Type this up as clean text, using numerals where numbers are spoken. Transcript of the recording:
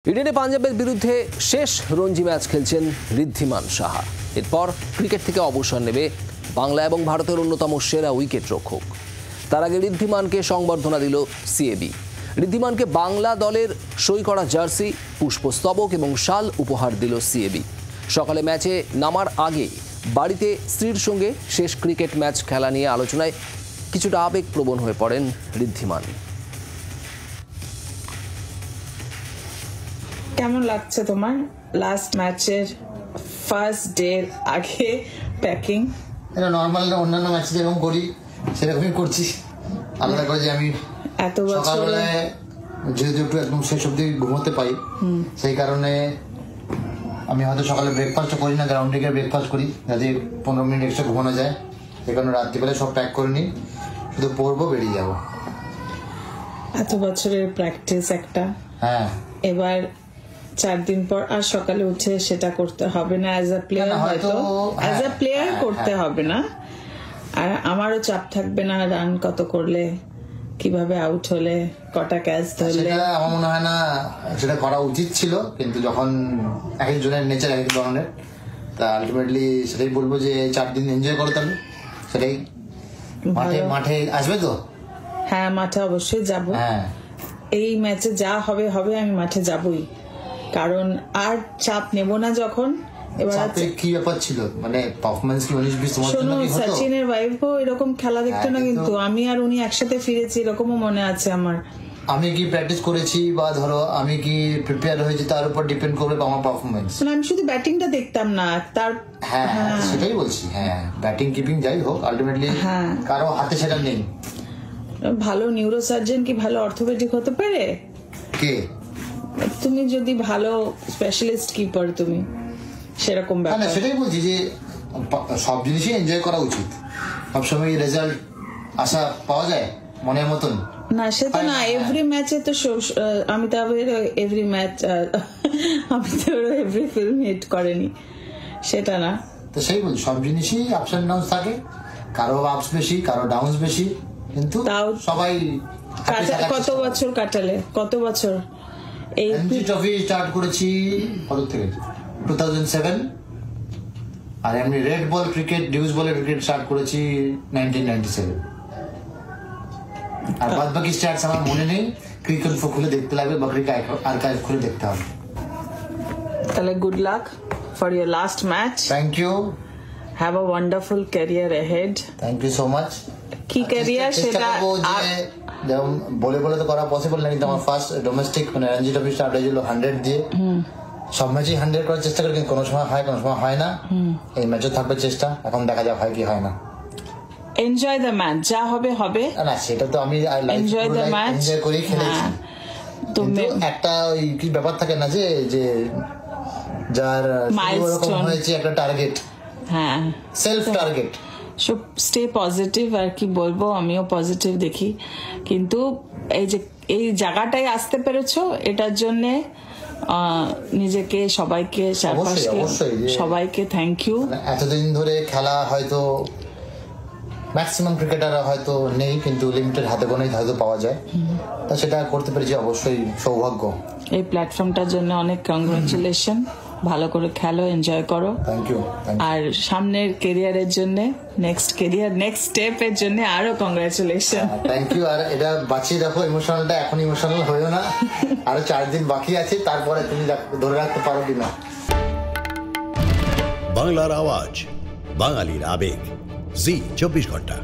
ইডেনে পাঞ্জাবের বিরুদ্ধে শেষ রঞ্জি ম্যাচ খেলছেন ঋদ্ধিমান সাহা। এরপর ক্রিকেট থেকে অবসর নেবে বাংলা এবং ভারতের অন্যতম সেরা উইকেট রক্ষক। তার আগে ঋদ্ধিমানকে সংবর্ধনা দিল সিএবি। ঋদ্ধিমানকে বাংলা দলের সই করা জার্সি, পুষ্পস্তবক এবং শাল উপহার দিল সিএবি। সকালে ম্যাচে নামার আগে বাড়িতে স্ত্রীর সঙ্গে শেষ ক্রিকেট ম্যাচ খেলা নিয়ে আলোচনায় কিছুটা আবেগপ্রবণ হয়ে পড়েন ঋদ্ধিমান। কেমন লাগছে তোমার লাস্ট ম্যাচের ফার্স্ট ডে আগে প্যাকিং? এটা নরমাল অন্যান্য ম্যাচ যেরকম করি সেরকমই করছি, আলাদা করে যে আমি এত বছর সকালবেলায় যেহেতু একটু একদম শেষ অব্দি ঘুমোতে পাই, সেই কারণে আমি হয়তো সকালে ব্রেকফাস্টও করি না, গ্রাউন্ডে গিয়ে ব্রেকফাস্ট করি যাতে 15 মিনিট এক্সট্রা ঘুমানো যায়। সেই কারণে রাত্রিবেলা সব প্যাক করে নিই, শুধু পড়বো, বেরিয়ে যাবো। এত বছরের প্র্যাকটিস একটা, হ্যাঁ এবার 4 দিন পর আর সকালে উঠে সেটা করতে হবে না। অ্যাজ আ প্লেয়ার হয়তো অ্যাজ আ প্লেয়ার করতে হবে না, আর আমারও চাপ থাকবে না রান কত করলে, কিভাবে আউট হলে, কটা ক্যাচ ধরলে। আমার মনে হয় না সেটা করা উচিত ছিল, কিন্তু যখন এক একজনের নেচার এক এক ধরনের, তা আলটিমেটলি সেটাই বলবো যে 4 দিন এনজয় করো। তাহলে সেটাই মাঠে আসবে তো? হ্যাঁ, মাঠে অবশ্যই যাব। হ্যাঁ, এই ম্যাচে যা হবে হবে, আমি মাঠে যাবই, কারণ আর চাপ নেব না। যখন এবার কি ব্যাপার ছিল, মানে পারফরম্যান্স কি 19-20 তোমার জন্য কি হতো? সচিনের ওয়াইফও এরকম খেলা দেখতো না, কিন্তু আমি আর উনি একসাথে ফিরেছি, এরকমও মনে আছে আমার। আমি কি প্র্যাকটিস করেছি বা ধরো আমি কি প্রিপেয়ার হয়েছি তার উপর ডিপেন্ড করবে আমার পারফরম্যান্স। না, আমি শুধু ব্যাটিংটা দেখতাম না তার। হ্যাঁ সেটাই বলছি। হ্যাঁ, ব্যাটিং কিপিং যাই হোক, আলটিমেটলি কারো হাতে সেটা নেই। ভালো নিউরোসার্জন কি ভালো অর্থোপেডিক হতে পারে? কে? তুমি যদি ভালো স্পেশালিস্ট কিপার, তুমি সেরকম ব্যাপার। সেটাই বলছি যে সব জিনিসই এনজয় করা উচিত। সবসময় রেজাল্ট আশা পাওয়া যায় মনের মতন না, সে তো না। এভরি ম্যাচে তো অমিতাভের এভরি ম্যাচ, অমিতাভের এভরি ফিল্ম হিট করেনি, সেটা না। তো সেই বলছি, সব জিনিসই আপস এন্ড ডাউনস থাকে, কারো আপস বেশি, কারো ডাউনস বেশি, কিন্তু তাও সবাই। কত বছর কাটালে? কত বছর? এই রঞ্জি ট্রফি স্টার্ট করেছি কত থেকে? 2007। আর এমনি রেড বল ক্রিকেট, ডিউস বলের ক্রিকেট স্টার্ট করেছি 1997। আর বাদ বাকি স্টার্টস আমার মনে নেই। ক্রিকেট খুলে দেখতে লাগবে বা ক্রিকেট আর্কাইভ খুলে দেখতে হবে। তাহলে good luck for your last match. Thank you. Have a wonderful career ahead. Thank you so much. কি ক্যারিয়ার সেটা যেমন বলে তো করা পসিবল না, কিন্তু আমার ফার্স্ট ডোমেস্টিক মানে রঞ্জি ট্রফি স্টার্ট হয়েছিল 100 দিয়ে। সব ম্যাচেই 100 করার চেষ্টা করি, কিন্তু কোনো সময় হয়, কোনো সময় হয় না। এই ম্যাচও থাকবে চেষ্টা, এখন দেখা যাক হয় কি হয় না। এনজয় দ্য ম্যাচ, যা হবে হবে। না, সেটা তো আমি এনজয় দ্য ম্যাচ, এনজয় করেই খেলেছি। কিন্তু একটা ওই কি ব্যাপার থাকে না যে যার ওরকম হয়েছে একটা টার্গেট, হ্যাঁ সেলফ টার্গেট। স্টে পজিটিভ, আর কি বলবো, আমিও পজিটিভ দেখি। কিন্তু এই যে এই জায়গাটায় আসতে পেরেছো, এটার জন্য নিজেকে, সবাইকে, সবাইকে থ্যাংক ইউ। এতদিন ধরে খেলা হয়তো ম্যাক্সিমাম ক্রিকেটাররা হয়তো নেই, কিন্তু লিমিটেড হাতে গোনাই হয়তো পাওয়া যায়, তা সেটা করতে পেরেছি, অবশ্যই সৌভাগ্য। এই প্ল্যাটফর্মটার জন্য অনেক কংগ্রাচুলেশন। ভালো করে খেলো, এনজয় করো। Thank you. আর সামনের ক্যারিয়ারের জন্য, নেক্সট স্টেপের জন্য আরো কংগ্রাচুলেশন। Thank you. আর এটা বাঁচিয়ে রাখো ইমোশনালটা, এখন ইমোশনাল হয়েও না, আরো 4 দিন বাকি আছে, তারপরে তুমি ধরে রাখতে পারো কিনা। বাংলার আওয়াজ, বাঙালির আবেগ, জি 24 ঘন্টা।